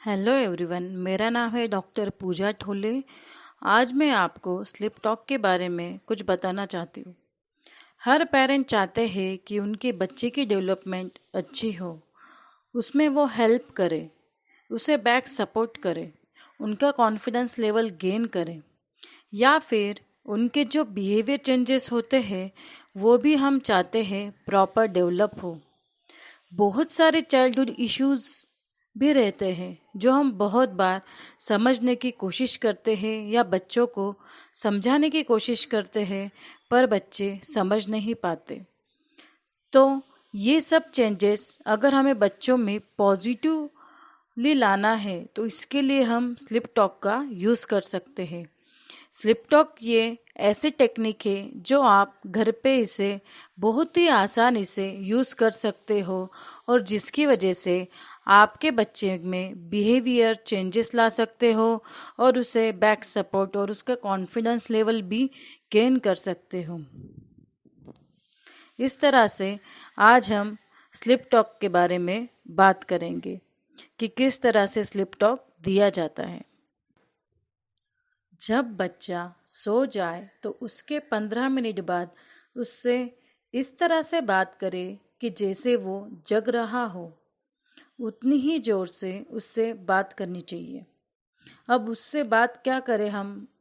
Hello everyone, मेरा नाम है डॉक्टर पूजा ठोले। आज मैं आपको स्लिप टॉक के बारे में कुछ बताना चाहती हूँ। हर पेरेंट चाहते हैं कि उनके बच्चे की डेवलपमेंट अच्छी हो, उसमें वो हेल्प करे, उसे बैक सपोर्ट करे, उनका कॉन्फिडेंस लेवल गेन करे, या फिर उनके जो बिहेवियर चेंजेस होते हैं वो भी हम चाहते हैं प्रॉपर डेवलप हो। बहुत सारे चाइल्डहुड इश्यूज भी रहते हैं जो हम बहुत बार समझने की कोशिश करते हैं या बच्चों को समझाने की कोशिश करते हैं, पर बच्चे समझ नहीं पाते। तो ये सब चेंजेस अगर हमें बच्चों में पॉजिटिवली लाना है तो इसके लिए हम स्लिप टॉक का यूज़ कर सकते हैं। स्लिप टॉक ये ऐसी टेक्निक है जो आप घर पे इसे बहुत ही आसानी से यूज़ कर सकते हो और जिसकी वजह से आपके बच्चे में बिहेवियर चेंजेस ला सकते हो और उसे बैक सपोर्ट और उसका कॉन्फिडेंस लेवल भी गेन कर सकते हो। इस तरह से आज हम स्लिप टॉक के बारे में बात करेंगे कि किस तरह से स्लिप टॉक दिया जाता है। जब बच्चा सो जाए तो उसके 15 मिनट बाद उससे इस तरह से बात करें कि जैसे वो जग रहा हो, उतनी ही ज़ोर से उससे बात करनी चाहिए। अब उससे बात क्या करें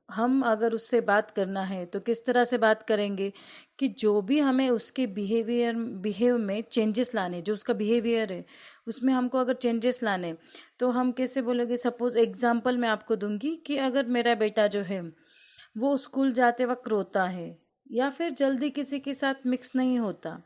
हम अगर उससे बात करना है तो किस तरह से बात करेंगे कि जो भी हमें उसके बिहेव में चेंजेस लाने, जो उसका बिहेवियर है उसमें हमको अगर चेंजेस लाने तो हम कैसे बोलोगे। सपोज़ एग्जांपल मैं आपको दूंगी कि अगर मेरा बेटा जो है वो स्कूल जाते वक्त रोता है या फिर जल्दी किसी के साथ मिक्स नहीं होता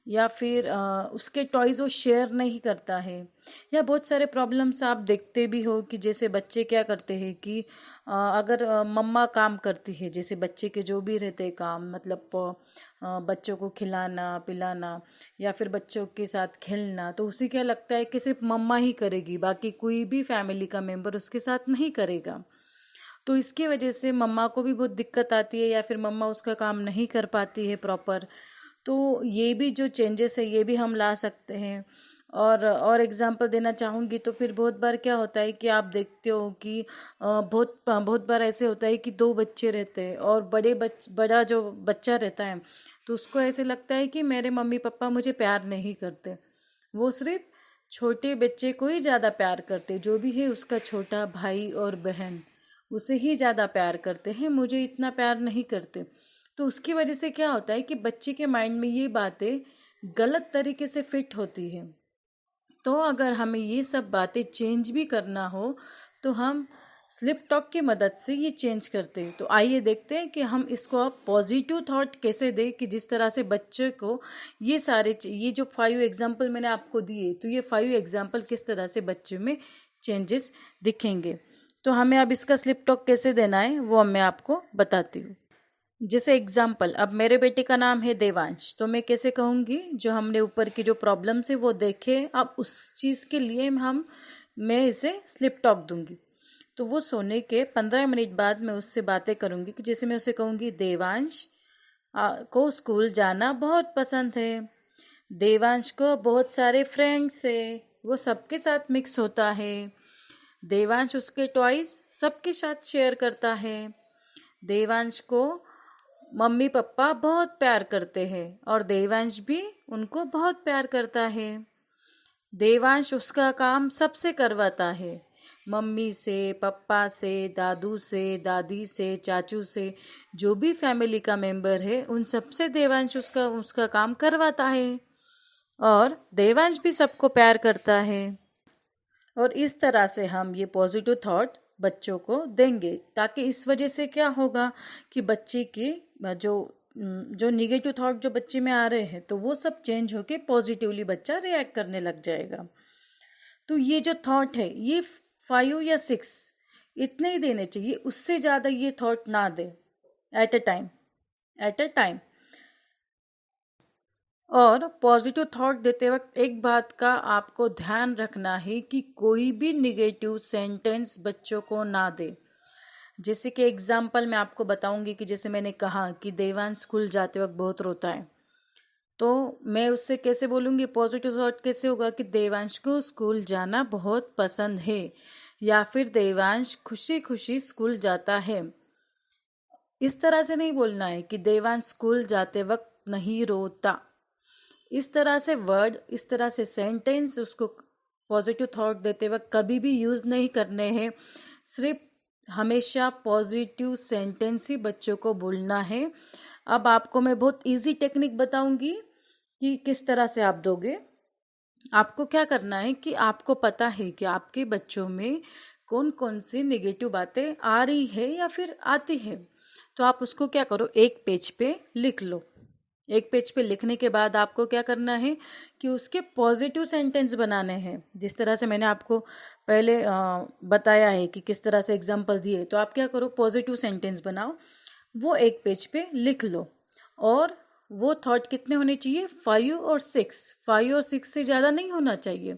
या फिर उसके टॉयज़ वो शेयर नहीं करता है, या बहुत सारे प्रॉब्लम्स आप देखते भी हो कि जैसे बच्चे क्या करते हैं कि अगर मम्मा काम करती है, जैसे बच्चे के जो भी रहते हैं काम, मतलब बच्चों को खिलाना पिलाना या फिर बच्चों के साथ खेलना, तो उसे क्या लगता है कि सिर्फ मम्मा ही करेगी, बाकी कोई भी फैमिली का मेम्बर उसके साथ नहीं करेगा। तो इसकी वजह से मम्मा को भी बहुत दिक्कत आती है या फिर मम्मा उसका काम नहीं कर पाती है प्रॉपर। तो ये भी जो चेंजेस है ये भी हम ला सकते हैं। और एग्जांपल देना चाहूँगी तो फिर बहुत बार क्या होता है कि आप देखते हो कि बहुत बहुत बार ऐसे होता है कि दो बच्चे रहते हैं और बड़ा जो बच्चा रहता है तो उसको ऐसे लगता है कि मेरे मम्मी पापा मुझे प्यार नहीं करते, वो सिर्फ छोटे बच्चे को ही ज़्यादा प्यार करते, जो भी है उसका छोटा भाई और बहन उसे ही ज़्यादा प्यार करते हैं, मुझे इतना प्यार नहीं करते। तो उसकी वजह से क्या होता है कि बच्चे के माइंड में ये बातें गलत तरीके से फिट होती है। तो अगर हमें ये सब बातें चेंज भी करना हो तो हम स्लिप टॉक की मदद से ये चेंज करते हैं। तो आइए देखते हैं कि हम इसको अब पॉजिटिव थॉट कैसे दें कि जिस तरह से बच्चे को ये जो 5 एग्जाम्पल मैंने आपको दिए, तो ये 5 एग्जाम्पल किस तरह से बच्चे में चेंजेस दिखेंगे। तो हमें अब इसका स्लिप टॉक कैसे देना है वो मैं आपको बताती हूँ। जैसे एग्जाम्पल, अब मेरे बेटे का नाम है देवांश, तो मैं कैसे कहूँगी, जो हमने ऊपर की जो प्रॉब्लम्स है वो देखे, अब उस चीज़ के लिए मैं इसे स्लिप टॉक दूंगी। तो वो सोने के 15 मिनट बाद मैं उससे बातें करूँगी कि जैसे मैं उसे कहूँगी देवांश को स्कूल जाना बहुत पसंद है, देवांश को बहुत सारे फ्रेंड्स है, वो सबके साथ मिक्स होता है, देवांश उसके टॉयज सबके साथ शेयर करता है, देवांश को मम्मी पापा बहुत प्यार करते हैं और देवांश भी उनको बहुत प्यार करता है, देवांश उसका काम सबसे करवाता है, मम्मी से, पापा से, दादू से, दादी से, चाचू से, जो भी फैमिली का मेंबर है उन सबसे देवांश उसका उसका काम करवाता है और देवांश भी सबको प्यार करता है। और इस तरह से हम ये पॉजिटिव थॉट बच्चों को देंगे, ताकि इस वजह से क्या होगा कि बच्चे की जो जो निगेटिव थॉट जो बच्चे में आ रहे हैं तो वो सब चेंज होके पॉजिटिवली बच्चा रिएक्ट करने लग जाएगा। तो ये जो थॉट है ये 5 या 6 इतने ही देने चाहिए, उससे ज़्यादा ये थॉट ना दे एट अ टाइम। और पॉजिटिव थॉट देते वक्त एक बात का आपको ध्यान रखना है कि कोई भी निगेटिव सेंटेंस बच्चों को ना दे। जैसे कि एग्जाम्पल मैं आपको बताऊंगी कि जैसे मैंने कहा कि देवांश स्कूल जाते वक्त बहुत रोता है, तो मैं उससे कैसे बोलूँगी, पॉजिटिव थॉट कैसे होगा कि देवांश को स्कूल जाना बहुत पसंद है, या फिर देवांश खुशी खुशी स्कूल जाता है। इस तरह से नहीं बोलना है कि देवांश स्कूल जाते वक्त नहीं रोता। इस तरह से वर्ड, इस तरह से सेंटेंस उसको पॉजिटिव थॉट देते वक्त कभी भी यूज़ नहीं करने हैं। सिर्फ हमेशा पॉजिटिव सेंटेंस ही बच्चों को बोलना है। अब आपको मैं बहुत इजी टेक्निक बताऊंगी कि किस तरह से आप दोगे। आपको क्या करना है कि आपको पता है कि आपके बच्चों में कौन कौन सी नेगेटिव बातें आ रही है या फिर आती है। तो आप उसको क्या करो, एक पेज पे लिख लो। एक पेज पे लिखने के बाद आपको क्या करना है कि उसके पॉजिटिव सेंटेंस बनाने हैं। जिस तरह से मैंने आपको पहले बताया है कि किस तरह से एग्जाम्पल दिए, तो आप क्या करो, पॉजिटिव सेंटेंस बनाओ, वो एक पेज पे लिख लो। और वो थॉट कितने होने चाहिए, 5 और 6 से ज़्यादा नहीं होना चाहिए,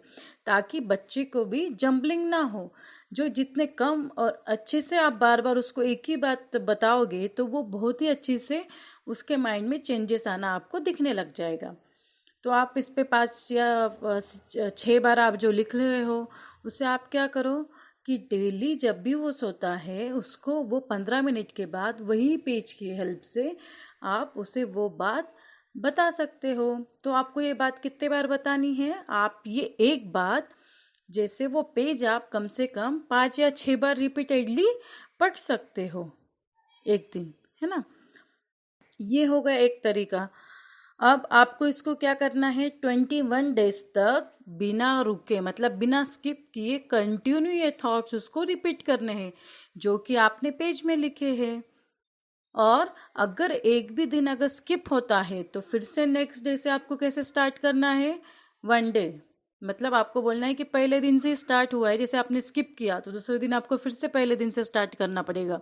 ताकि बच्चे को भी जम्बलिंग ना हो। जो जितने कम और अच्छे से आप बार बार उसको एक ही बात बताओगे, तो वो बहुत ही अच्छी से उसके माइंड में चेंजेस आना आपको दिखने लग जाएगा। तो आप इस पे 5 या 6 बार आप जो लिख रहे हो, उससे आप क्या करो कि डेली जब भी वो सोता है, उसको वो 15 मिनट के बाद वही पेज की हेल्प से आप उसे वो बात बता सकते हो। तो आपको ये बात कितने बार बतानी है, आप ये एक बात, जैसे वो पेज आप कम से कम 5 या 6 बार रिपीटेडली पढ़ सकते हो एक दिन, है ना। ये हो गया एक तरीका। अब आपको इसको क्या करना है, 21 डेज तक बिना रुके, मतलब बिना स्किप किए कंटिन्यू ये थॉट्स उसको रिपीट करने हैं जो कि आपने पेज में लिखे हैं। और अगर एक भी दिन अगर स्किप होता है, तो फिर से नेक्स्ट डे से आपको कैसे स्टार्ट करना है, 1 डे। मतलब आपको बोलना है कि पहले दिन से स्टार्ट हुआ है, जैसे आपने स्किप किया तो दूसरे दिन आपको फिर से पहले दिन से स्टार्ट करना पड़ेगा,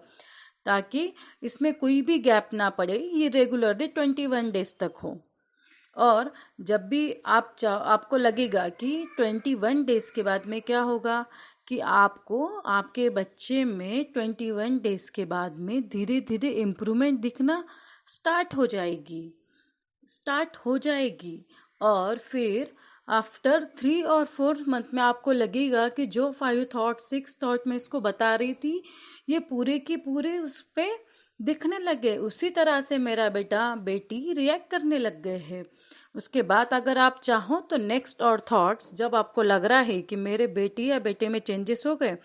ताकि इसमें कोई भी गैप ना पड़े, ये रेगुलरली 21 डेज तक हो। और जब भी आपको लगेगा कि 21 डेज के बाद में क्या होगा, कि आपको आपके बच्चे में 21 डेज के बाद में धीरे धीरे इम्प्रूवमेंट दिखना स्टार्ट हो जाएगी। और फिर आफ्टर 3 और 4 मंथ में आपको लगेगा कि जो 5 थॉट 6 थॉट में इसको बता रही थी, ये पूरे की पूरे उस पर दिखने लगे, उसी तरह से मेरा बेटा बेटी रिएक्ट करने लग गए हैं। उसके बाद अगर आप चाहो तो नेक्स्ट और थॉट्स, जब आपको लग रहा है कि मेरे बेटी या बेटे में चेंजेस हो गए,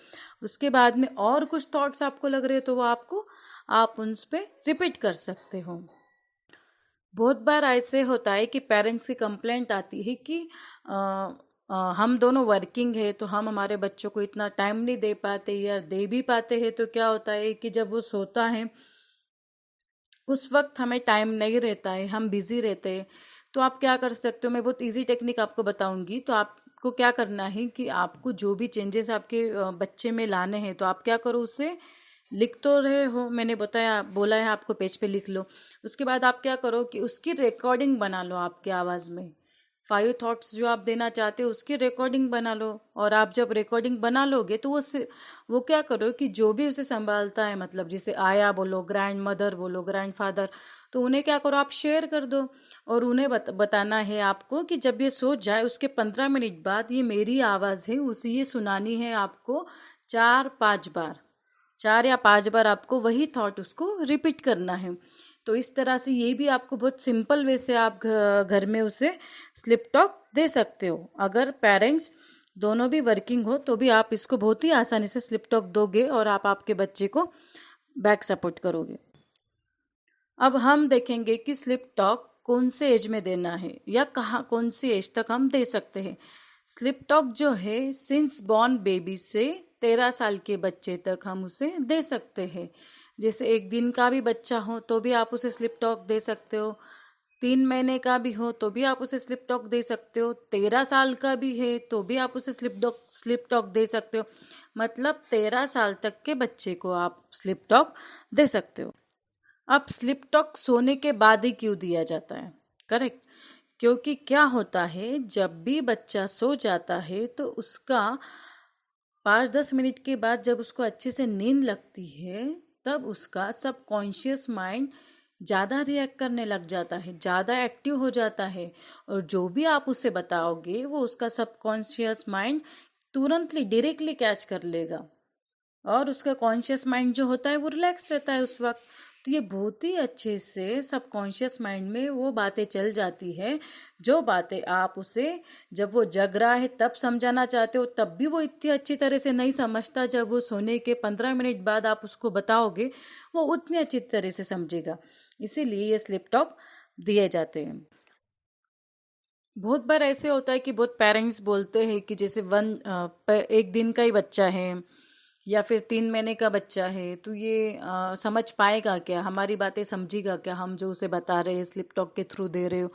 उसके बाद में और कुछ थॉट्स आपको लग रहे, तो वो आप उन पे रिपीट कर सकते हो। बहुत बार ऐसे होता है कि पेरेंट्स की कंप्लेंट आती है कि हम दोनों वर्किंग है, तो हम हमारे बच्चों को इतना टाइम नहीं दे पाते, या दे भी पाते हैं तो क्या होता है कि जब वो सोता है उस वक्त हमें टाइम नहीं रहता है, हम बिजी रहते हैं। तो आप क्या कर सकते हो, मैं बहुत इजी टेक्निक आपको बताऊंगी। तो आपको क्या करना है कि आपको जो भी चेंजेस आपके बच्चे में लाने हैं, तो आप क्या करो, उसे लिख तो रहे हो, मैंने बोला है आपको पेज पे लिख लो। उसके बाद आप क्या करो कि उसकी रिकॉर्डिंग बना लो आपके आवाज़ में। 5 थॉट्स जो आप देना चाहते हो उसकी रिकॉर्डिंग बना लो। और आप जब रिकॉर्डिंग बना लोगे, तो वो क्या करो कि जो भी उसे संभालता है, मतलब जैसे आया बोलो, ग्रैंड मदर बोलो, ग्रैंड फादर, तो उन्हें क्या करो, आप शेयर कर दो। और उन्हें बताना है आपको कि जब ये सो जाए उसके 15 मिनट बाद ये मेरी आवाज़ है, उसे ये सुनानी है आपको 4-5 बार। 4 या 5 बार आपको वही थॉट उसको रिपीट करना है। तो इस तरह से ये भी आपको बहुत सिंपल वे से आप घर में उसे स्लिप टॉक दे सकते हो। अगर पेरेंट्स दोनों भी वर्किंग हो, तो भी आप इसको बहुत ही आसानी से स्लिप टॉक दोगे और आप आपके बच्चे को बैक सपोर्ट करोगे। अब हम देखेंगे कि स्लिप टॉक कौन से एज में देना है, या कहाँ कौन सी एज तक हम दे सकते हैं। स्लिप टॉक जो है सिंस बॉर्न बेबी से 13 साल के बच्चे तक हम उसे दे सकते हैं। जैसे 1 दिन का भी बच्चा हो तो भी आप उसे स्लिप टॉक दे सकते हो, 3 महीने का भी हो तो भी आप उसे स्लिप टॉक दे सकते हो, 13 साल का भी है तो भी आप उसे स्लिप टॉक दे सकते हो। मतलब 13 साल तक के बच्चे को आप स्लिप टॉक दे सकते हो। अब स्लिप टॉक सोने के बाद ही क्यों दिया जाता है, करेक्ट। क्योंकि क्या होता है, जब भी बच्चा सो जाता है तो उसका 5-10 मिनट के बाद जब उसको अच्छे से नींद लगती है, तब उसका सबकॉन्शियस माइंड ज़्यादा रिएक्ट करने लग जाता है, ज़्यादा एक्टिव हो जाता है, और जो भी आप उसे बताओगे वो उसका सबकॉन्शियस माइंड तुरंतली डायरेक्टली कैच कर लेगा, और उसका कॉन्शियस माइंड जो होता है वो रिलैक्स रहता है उस वक्त। तो ये बहुत ही अच्छे से सबकॉन्शियस माइंड में वो बातें चल जाती है, जो बातें आप उसे जब वो जग रहा है तब समझाना चाहते हो तब भी वो इतनी अच्छी तरह से नहीं समझता। जब वो सोने के 15 मिनट बाद आप उसको बताओगे वो उतनी अच्छी तरह से समझेगा। इसीलिए ये स्लिप टॉक दिए जाते हैं। बहुत बार ऐसे होता है कि बहुत पेरेंट्स बोलते हैं कि जैसे एक दिन का ही बच्चा है या फिर 3 महीने का बच्चा है, तो ये समझ पाएगा क्या, हमारी बातें समझेगा क्या, हम जो उसे बता रहे हैं स्लिप टॉक के थ्रू दे रहे हो।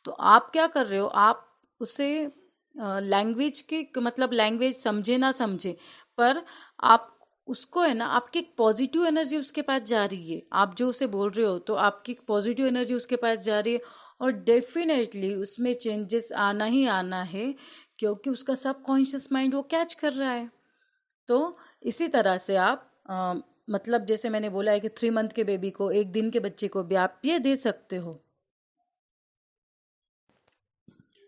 तो आप क्या कर रहे हो, आप उसे लैंग्वेज की मतलब लैंग्वेज समझे ना समझे, पर आप उसको है ना, आपकी एक पॉजिटिव एनर्जी उसके पास जा रही है, आप जो उसे बोल रहे हो तो आपकी पॉजिटिव एनर्जी उसके पास जा रही है, और डेफिनेटली उसमें चेंजेस आना ही आना है, क्योंकि उसका सबकॉन्शियस माइंड वो कैच कर रहा है। तो इसी तरह से आप मतलब जैसे मैंने बोला है कि 3 मंथ के बेबी को, एक दिन के बच्चे को भी आप ये दे सकते हो।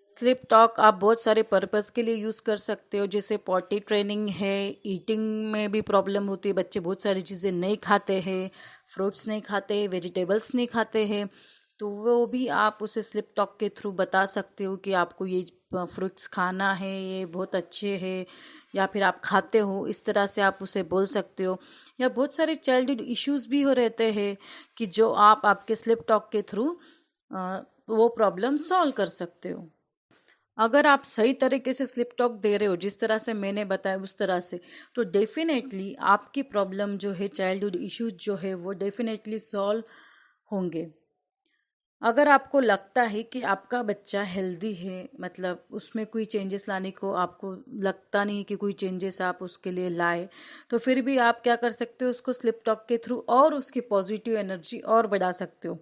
स्लिप टॉक आप बहुत सारे पर्पस के लिए यूज़ कर सकते हो, जैसे पॉटी ट्रेनिंग है, ईटिंग में भी प्रॉब्लम होती है, बच्चे बहुत सारी चीज़ें नहीं खाते हैं, फ्रूट्स नहीं खाते, वेजिटेबल्स नहीं खाते हैं, तो वो भी आप उसे स्लिप टॉक के थ्रू बता सकते हो कि आपको ये फ्रूट्स खाना है, ये बहुत अच्छे हैं, या फिर आप खाते हो, इस तरह से आप उसे बोल सकते हो। या बहुत सारे चाइल्डहुड इश्यूज भी हो रहते हैं कि जो आप आपके स्लिप टॉक के थ्रू वो प्रॉब्लम सॉल्व कर सकते हो। अगर आप सही तरीके से स्लिप टॉक दे रहे हो, जिस तरह से मैंने बताया उस तरह से, तो डेफिनेटली आपकी प्रॉब्लम जो है, चाइल्डहुड इश्यूज जो है, वो डेफिनेटली सॉल्व होंगे। अगर आपको लगता है कि आपका बच्चा हेल्दी है, मतलब उसमें कोई चेंजेस लाने को आपको लगता नहीं कि कोई चेंजेस आप उसके लिए लाए, तो फिर भी आप क्या कर सकते हो, उसको स्लिप टॉक के थ्रू और उसकी पॉजिटिव एनर्जी और बढ़ा सकते हो।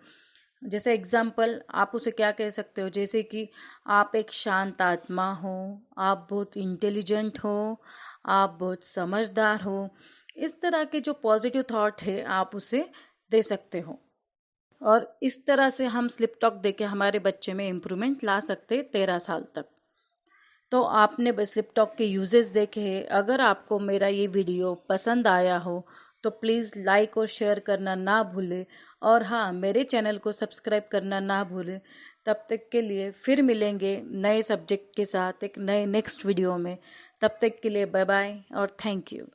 जैसे एग्जाम्पल आप उसे क्या कह सकते हो, जैसे कि आप एक शांत आत्मा हो, आप बहुत इंटेलिजेंट हो, आप बहुत समझदार हो, इस तरह के जो पॉजिटिव थॉट है आप उसे दे सकते हो। और इस तरह से हम स्लिप टॉक देके हमारे बच्चे में इम्प्रूवमेंट ला सकते 13 साल तक। तो आपने स्लिप टॉक के यूजेस देखे हैं। अगर आपको मेरा ये वीडियो पसंद आया हो तो प्लीज़ लाइक और शेयर करना ना भूलें, और हाँ, मेरे चैनल को सब्सक्राइब करना ना भूलें। तब तक के लिए फिर मिलेंगे नए सब्जेक्ट के साथ एक नए नेक्स्ट वीडियो में। तब तक के लिए बाय बाय और थैंक यू।